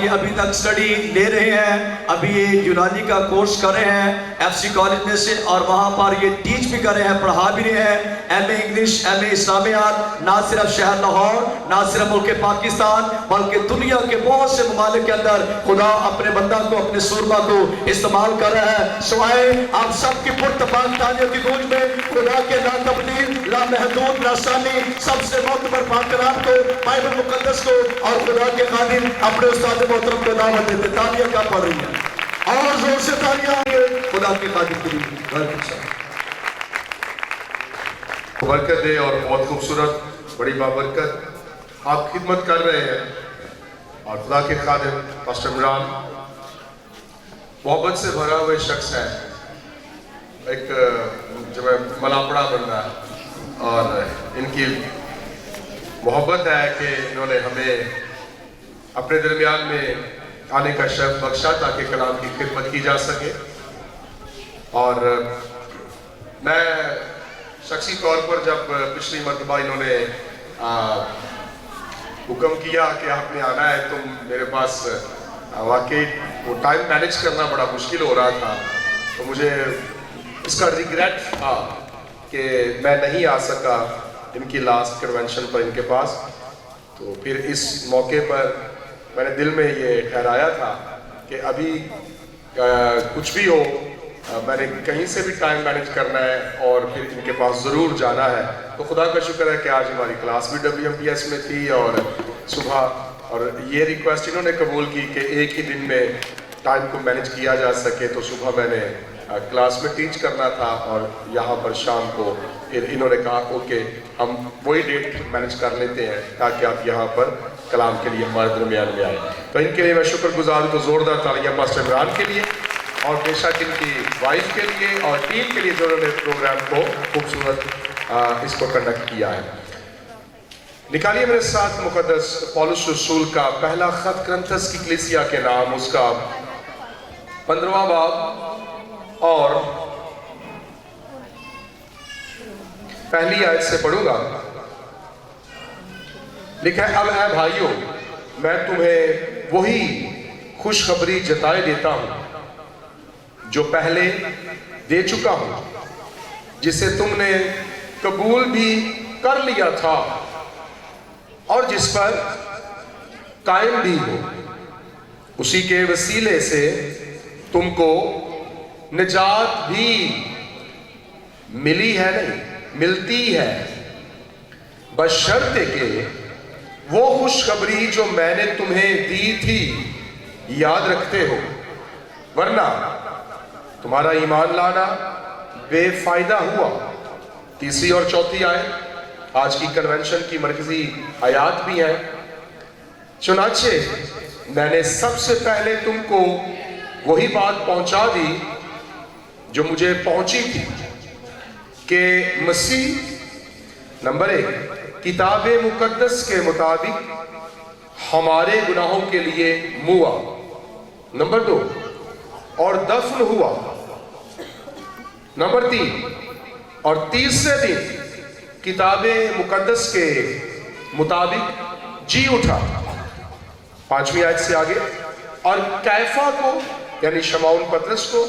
یہ ابھی تک سٹڈی لے رہے ہیں، ابھی یہ یونانی کا کورس کر رہے ہیں FC کالج میں سے، اور وہاں پر یہ ٹیچ بھی کر رہے ہیں، پڑھا بھی رہے ہیں، MA انگلش، MA اسلامیات، نہ صرف شہر لاہور، نہ صرف ملک پاکستان بلکہ دنیا کے بہت سے ممالک کے اندر خدا اپنے بندہ کو، اپنے سورما کو استعمال کر رہا ہے۔ سوائے آپ سب کی پرتپاک تانیوں کی گونج میں خدا کے لا تبدیل، لا محدود، لا ثانی، سب سے معتبر پاک کلام کو، بائبل مقدس کو اور خدا کے خادم اپنے استاد محترم کو دعوت دیتے۔ تانیہ کیا پڑھ رہی ہیں؟ اور زور سے تانیہ خدا کے خادم کے لیے برکت دے اور بہت خوبصورت بڑی بابرکت آپ خدمت کر رہے ہیں، اور خدا کے خادم پاسٹر عمران محبت سے بھرا ہوئے شخص ہے، ایک جو ہے ملاپڑا بندہ ہے، اور ان کی محبت ہے کہ انہوں نے ہمیں اپنے درمیان میں آنے کا شرف بخشا تاکہ کلام کی خدمت کی جا سکے۔ اور میں شخصی طور پر جب پچھلی مرتبہ انہوں نے حکم کیا کہ آپ نے آنا ہے، تو میرے پاس واقعی وہ ٹائم مینیج کرنا بڑا مشکل ہو رہا تھا، تو مجھے اس کا ریگریٹ تھا کہ میں نہیں آ سکا ان کی لاسٹ کنونشن پر ان کے پاس۔ تو پھر اس موقع پر میں نے دل میں یہ ٹھہرایا تھا کہ ابھی کچھ بھی ہو میں نے کہیں سے بھی ٹائم مینیج کرنا ہے اور پھر ان کے پاس ضرور جانا ہے۔ تو خدا کا شکر ہے کہ آج ہماری کلاس بھی WMPS میں تھی، اور صبح اور یہ ریکویسٹ انہوں نے قبول کی کہ ایک ہی دن میں ٹائم کو مینیج کیا جا سکے، تو صبح میں نے کلاس میں ٹیچ کرنا تھا اور یہاں پر شام کو پھر انہوں نے کہا اوکے ہم وہی ڈیٹ مینیج کر لیتے ہیں تاکہ آپ یہاں پر کلام کے لیے ہمارے درمیان میں آئیں۔ تو ان کے لیے میں شکر گزار ہوں، تو زوردار تالیاں پاسٹر عمران کے لیے اور بے شک ان کی وائف کے لیے اور ٹیم کے لیے جو انہوں نے پروگرام کو خوبصورت اس کو کنڈکٹ کیا ہے۔ نکالیے میرے ساتھ مقدس پولس رسول کا پہلا خط کرنتھس کی کلیسیا کے نام، اس کا 15واں باب اور پہلی آیت سے پڑھوں گا۔ لکھا ہے اب اے بھائیو میں تمہیں وہی خوشخبری جتائے دیتا ہوں جو پہلے دے چکا ہوں، جسے تم نے قبول بھی کر لیا تھا اور جس پر قائم بھی ہو، اسی کے وسیلے سے تم کو نجات بھی ملی ہے، نہیں ملتی ہے، بشرطے کہ وہ خوشخبری جو میں نے تمہیں دی تھی یاد رکھتے ہو، ورنہ تمہارا ایمان لانا بے فائدہ ہوا۔ تیسری اور چوتھی آیت آج کی کنونشن کی مرکزی آیات بھی ہیں۔ چنانچہ میں نے سب سے پہلے تم کو وہی بات پہنچا دی جو مجھے پہنچی تھی کہ مسیح نمبر 1 کتاب مقدس کے مطابق ہمارے گناہوں کے لیے موا، نمبر 2 اور دفن ہوا، نمبر 3 اور تیسرے دن کتاب مقدس کے مطابق جی اٹھا۔ 5ویں آیت سے آگے اور کیفا کو یعنی شمعون پطرس کو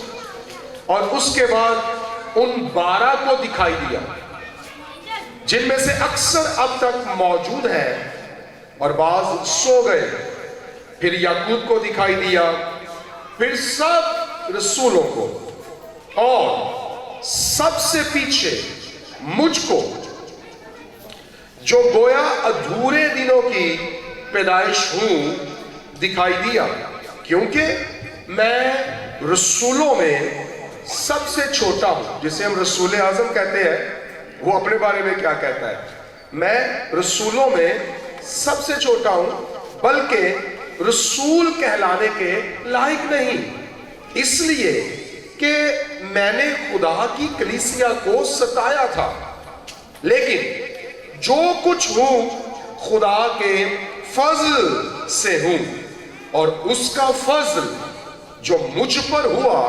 اور اس کے بعد ان 12 کو دکھائی دیا جن میں سے اکثر اب تک موجود ہیں اور بعض سو گئے، پھر یعقوب کو دکھائی دیا، پھر سب رسولوں کو، اور سب سے پیچھے مجھ کو جو گویا ادھورے دنوں کی پیدائش ہوں دکھائی دیا، کیونکہ میں رسولوں میں سب سے چھوٹا ہوں۔ جسے ہم رسول اعظم کہتے ہیں، وہ اپنے بارے میں کیا کہتا ہے؟ میں رسولوں میں سب سے چھوٹا ہوں، بلکہ رسول کہلانے کے لائق نہیں، اس لیے کہ میں نے خدا کی کلیسیا کو ستایا تھا، لیکن جو کچھ ہوں خدا کے فضل سے ہوں، اور اس کا فضل جو مجھ پر ہوا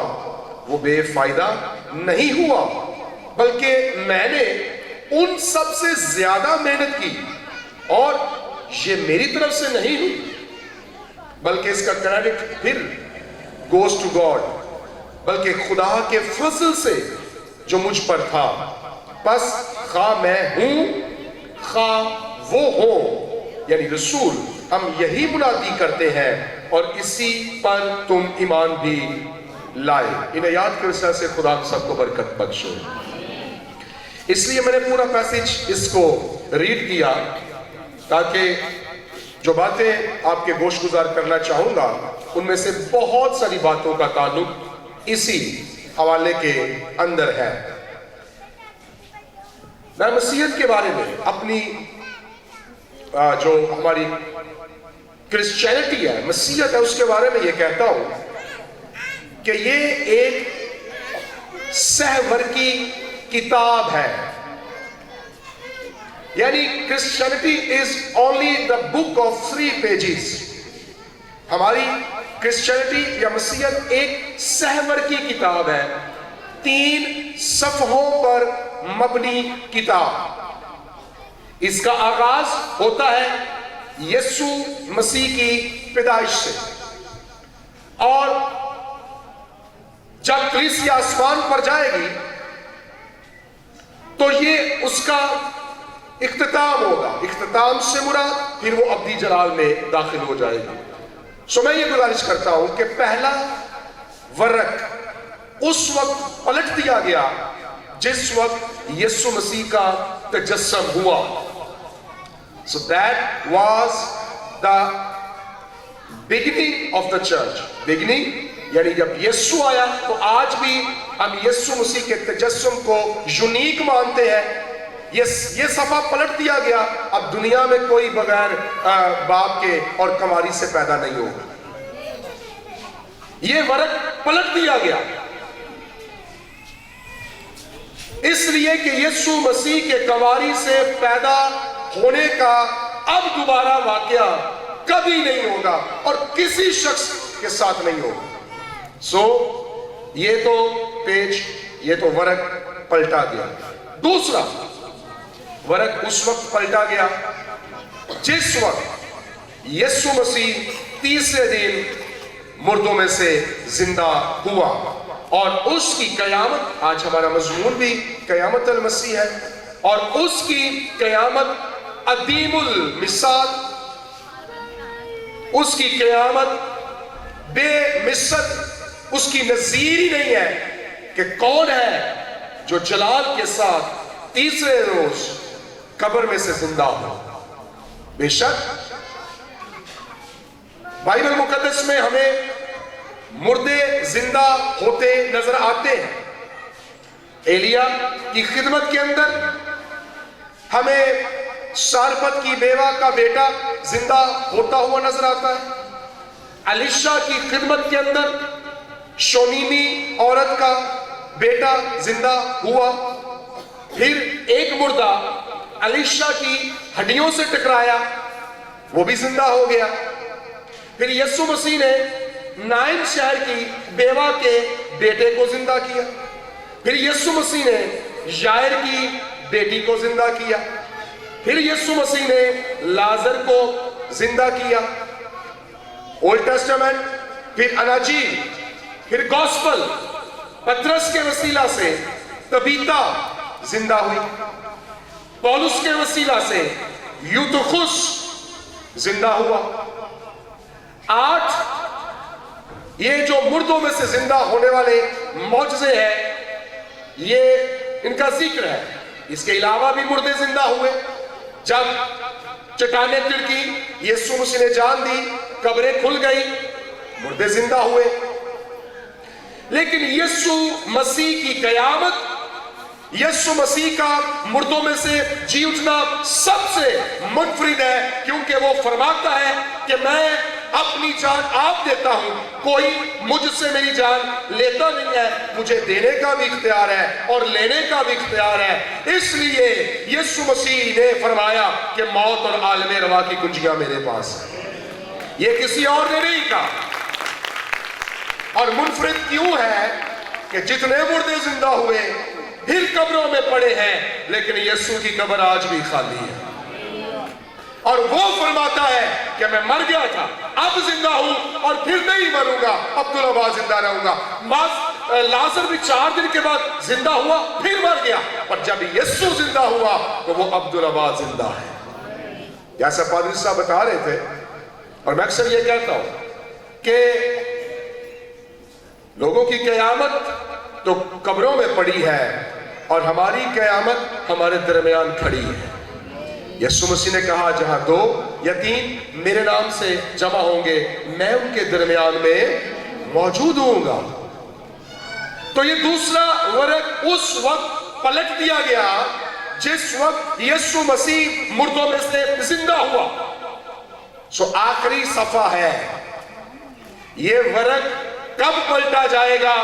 وہ بے فائدہ نہیں ہوا، بلکہ میں نے ان سب سے زیادہ محنت کی، اور یہ میری طرف سے نہیں ہوئی بلکہ اس کا کریڈٹ پھر goes to God, بلکہ خدا کے فضل سے جو مجھ پر تھا. پس خواہ میں ہوں خواہ وہ ہوں، یعنی رسول، ہم یہی منادی کرتے ہیں اور اسی پر تم ایمان بھی لائے. انہیں یاد کر سے خدا سب کو برکت بخشو. اس لیے میں نے پورا پیسج اس کو ریڈ کیا تاکہ جو باتیں آپ کے گوش گزار کرنا چاہوں گا ان میں سے بہت ساری باتوں کا تعلق اسی حوالے کے اندر ہے. میں مسیحیت کے بارے میں اپنی جو ہماری کرسچینٹی ہے، مسیحیت ہے، اس کے بارے میں یہ کہتا ہوں کہ یہ ایک سحور کی کتاب ہے. یعنی Christianity is only the book of 3 pages. ہماری کرسچینٹی یا مسیحیت ایک سحور کی کتاب ہے، 3 صفحوں پر مبنی کتاب. اس کا آغاز ہوتا ہے یسوع مسیح کی پیدائش سے، اور جب کلیسیا آسمان پر جائے گی تو یہ اس کا اختتام ہوگا. اختتام سے مراد پھر وہ ابدی جلال میں داخل ہو جائے گی. سو میں یہ گزارش کرتا ہوں کہ پہلا ورق اس وقت پلٹ دیا گیا جس وقت یسوع مسیح کا تجسم ہوا. So that was the beginning of the church. Beginning یعنی جب یسوع آیا تو آج بھی ہم یسوع مسیح کے تجسم کو یونیک مانتے ہیں. یہ صفحہ پلٹ دیا گیا. اب دنیا میں کوئی بغیر باپ کے اور کماری سے پیدا نہیں ہوگا. یہ ورق پلٹ دیا گیا اس لیے کہ یسوع مسیح کے کنواری سے پیدا ہونے کا اب دوبارہ واقعہ کبھی نہیں ہوگا اور کسی شخص کے ساتھ نہیں ہوگا. سو یہ تو پیج، یہ تو ورق پلٹا گیا. دوسرا ورق اس وقت پلٹا گیا جس وقت یسوع مسیح تیسرے دن مردوں میں سے زندہ ہوا، اور اس کی قیامت، آج ہمارا مضمون بھی قیامت المسیح ہے، اور اس کی قیامت عدیم المثال، اس کی قیامت بے مثل، اس کی نظیر ہی نہیں ہے کہ کون ہے جو جلال کے ساتھ تیسرے روز قبر میں سے زندہ ہو. بے شک بائبل مقدس میں ہمیں مردے زندہ ہوتے نظر آتے ہیں. ایلیا کی خدمت کے اندر ہمیں سارپت کی بیوہ کا بیٹا زندہ ہوتا ہوا نظر آتا ہے. الیشا کی خدمت کے اندر شونیمی عورت کا بیٹا زندہ ہوا. پھر ایک مردہ الیشا کی ہڈیوں سے ٹکرایا، وہ بھی زندہ ہو گیا. پھر یسوع مسیح نے نائن شہر کی بیوہ کے بیٹے کو زندہ کیا. پھر یسوع مسیح نے یائر کی بیٹی کو زندہ کیا. پھر یسوع مسیح نے لازر کو زندہ کیا. اولڈ ٹیسٹمنٹ، پھر اناجیل، پھر گوسپل، پترس کے وسیلہ سے طبیطہ زندہ ہوئی. پولس کے وسیلہ سے یوتخس زندہ ہوا. 8 یہ جو مردوں میں سے زندہ ہونے والے معجزے ہیں، یہ ان کا ذکر ہے. اس کے علاوہ بھی مردے زندہ ہوئے. جب چٹانیں تڑکی، یسوع مسیح نے جان دی، قبریں کھل گئی، مردے زندہ ہوئے. لیکن یسوع مسیح کی قیامت، یسوع مسیح کا مردوں میں سے جی اٹھنا سب سے منفرد ہے، کیونکہ وہ فرماتا ہے کہ میں اپنی جان آپ دیتا ہوں، کوئی مجھ سے میری جان لیتا نہیں ہے، مجھے دینے کا بھی اختیار ہے اور لینے کا بھی اختیار ہے. اس لیے یسوع مسیح نے فرمایا کہ موت اور عالم روا کی کنجیاں میرے پاس ہیں. یہ کسی اور نے نہیں کہا. اور منفرد کیوں ہے کہ جتنے مردے زندہ ہوئے پھر قبروں میں پڑے ہیں، لیکن یسوع کی قبر آج بھی خالی ہے. اور وہ فرماتا ہے کہ میں مر گیا تھا، اب زندہ ہوں اور پھر نہیں مروں گا، عبدالعباس زندہ رہوں گا۔ لازر بھی 4 دن کے بعد زندہ ہوا، پھر مر گیا، اور جب یسوع زندہ ہوا تو وہ عبدالعباس زندہ ہے۔ جیسا پادری صاحب بتا رہے تھے، اور میں اکثر یہ کہتا ہوں کہ لوگوں کی قیامت تو قبروں میں پڑی ہے اور ہماری قیامت ہمارے درمیان کھڑی ہے۔ یسوع مسیح نے کہا جہاں 2 یا 3 میرے نام سے جمع ہوں گے میں ان کے درمیان میں موجود ہوں گا۔ تو یہ دوسرا ورق اس وقت پلٹ دیا گیا جس وقت یسوع مسیح مردوں میں سے زندہ ہوا۔ آخری صفحہ ہے، یہ ورق کب پلٹا جائے گا؟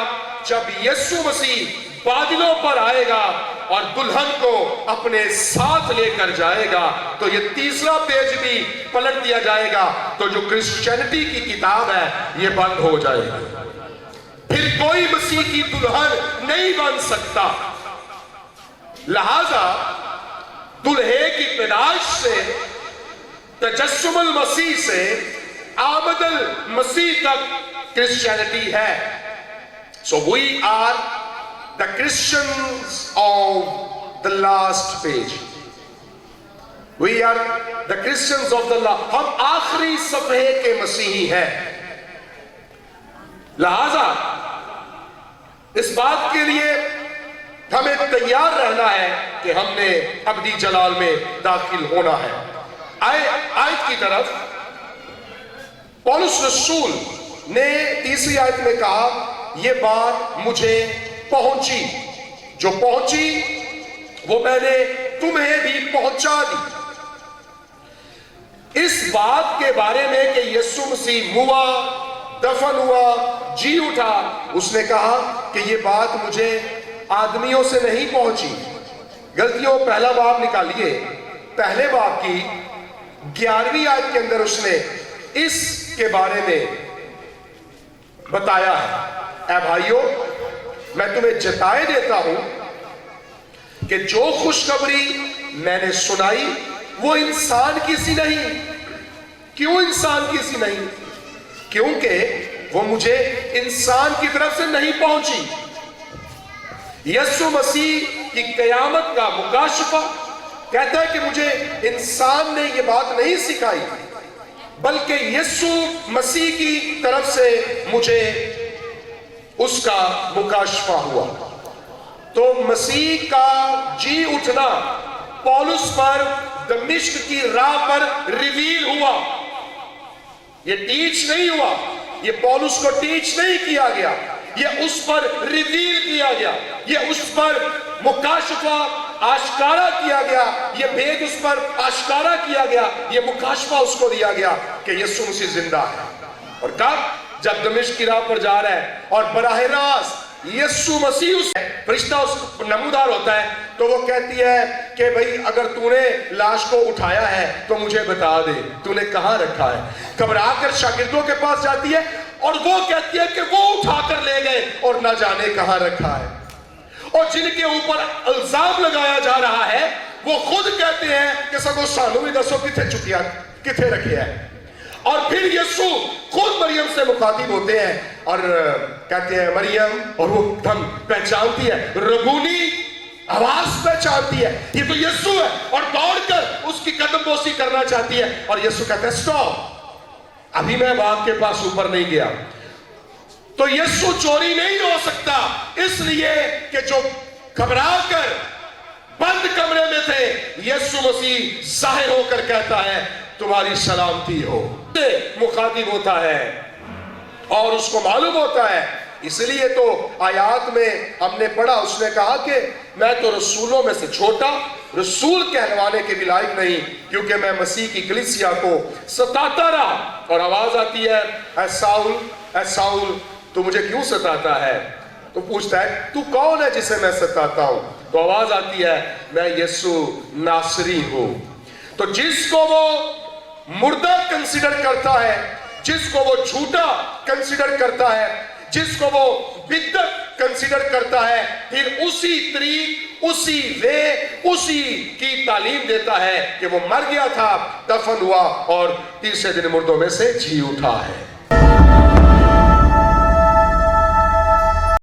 جب یسوع مسیح بادلوں پر آئے گا اور دلہن کو اپنے ساتھ لے کر جائے گا، تو یہ تیسرا پیج بھی پلٹ دیا جائے گا، تو جو کرسچینٹی کی کتاب ہے یہ بند ہو جائے گا، پھر کوئی مسیح کی دلہن نہیں بن سکتا۔ لہذا دلہے کی پیدائش سے، تجسم المسیح سے آمد المسیح تک کرسچینٹی ہے۔ So we are the Christians of the last page. We are the Christians of the last. ہم آخری صفحے کے مسیحی ہیں۔ لہذا اس بات کے لیے ہمیں تیار رہنا ہے کہ ہم نے ابدی جلال میں داخل ہونا ہے۔ آیت کی طرف پولس رسول نے تیسری آیت میں کہا یہ بات مجھے پہنچی، جو پہنچی وہ میں نے تمہیں بھی پہنچا دی۔ اس بات کے بارے میں کہ یسوع مسیح ہوا، دفن ہوا، جی اٹھا، اس نے کہا کہ یہ بات مجھے آدمیوں سے نہیں پہنچی۔ غلطیوں پہلا باب نکالیے، پہلے باب کی 11ویں آیت کے اندر اس نے اس کے بارے میں بتایا ہے۔ اے بھائیو، میں تمہیں جتائے دیتا ہوں کہ جو خوشخبری میں نے سنائی وہ انسان کی سی نہیں۔ کیوں انسان کی سی نہیں؟ کیونکہ وہ مجھے انسان کی طرف سے نہیں پہنچی۔ یسوع مسیح کی قیامت کا مکاشفہ کہتا ہے کہ مجھے انسان نے یہ بات نہیں سکھائی، بلکہ یسوع مسیح کی طرف سے مجھے اس کا مکاشفہ ہوا۔ تو مسیح کا جی اٹھنا پولس پر دمشق کی راہ پر ریویل ہوا۔ یہ ٹیچ نہیں ہوا، یہ پولس کو ٹیچ نہیں کیا گیا، یہ اس پر ریویل کیا گیا، یہ اس پر مکاشفہ آشکارا کیا گیا، یہ بھید اس پر آشکارا کیا گیا، یہ مکاشفہ اس کو دیا گیا کہ یسوع مسیح زندہ ہے۔ اور کب؟ جب دمشق کی راہ پر جا رہا ہے اور براہ راست یسوع مسیح اس فرشتہ اس نمودار ہوتا ہے، تو وہ کہتی ہے کہ بھئی اگر تو نے لاش کو اٹھایا ہے تو مجھے بتا دے تو نے کہاں رکھا ہے۔ گھبرا کر شاگردوں کے پاس جاتی ہے اور وہ کہتی ہے کہ وہ اٹھا کر لے گئے اور نہ جانے کہاں رکھا ہے۔ اور جن کے اوپر الزام لگایا جا رہا ہے وہ خود کہتے ہیں کہ سگو سانو بھی دسو کتھے چکیا کتھے رکھے ہے۔ اور پھر یسوع خود مریم سے مخاطب ہوتے ہیں اور کہتے ہیں مریم، اور وہ دم پہچانتی ہے، ربونی آواز پہچانتی ہے، یہ تو یسوع ہے، اور دوڑ کر اس کی قدم بوسی کرنا چاہتی ہے، اور یسوع کہتا ہے سٹاپ، ابھی میں باپ کے پاس اوپر نہیں گیا۔ تو یسوع چوری نہیں ہو سکتا، اس لیے کہ جو گھبرا کر بند کمرے میں تھے، یسوع مسیح ظاہر ہو کر کہتا ہے تمہاری سلامتی ہو، مخاطب ہوتا ہے اور اس کو معلوم ہوتا ہے۔ اس لیے تو آیات میں ہم نے پڑھا، اس نے کہا کہ میں تو رسولوں میں سے چھوٹا، رسول کہلوانے کے بھی لائق نہیں، کیونکہ میں مسیح کی کلیسیا کو ستاتا رہا۔ اور آواز آتی ہے اے ساؤل، اے ساؤل تو مجھے کیوں ستاتا ہے؟ تو پوچھتا ہے تو کون ہے جسے میں ستاتا ہوں؟ تو آواز آتی ہے میں یسوع ناصری ہوں۔ تو جس کو وہ مردہ کنسیڈر کرتا ہے، جس کو وہ جھوٹا کنسیڈر کرتا ہے، جس کو وہ بدعت کنسیڈر کرتا ہے پھر اسی طریق اسی وے اسی کی تعلیم دیتا ہے کہ وہ مر گیا تھا دفن ہوا اور تیسرے دن مردوں میں سے جی اٹھا ہے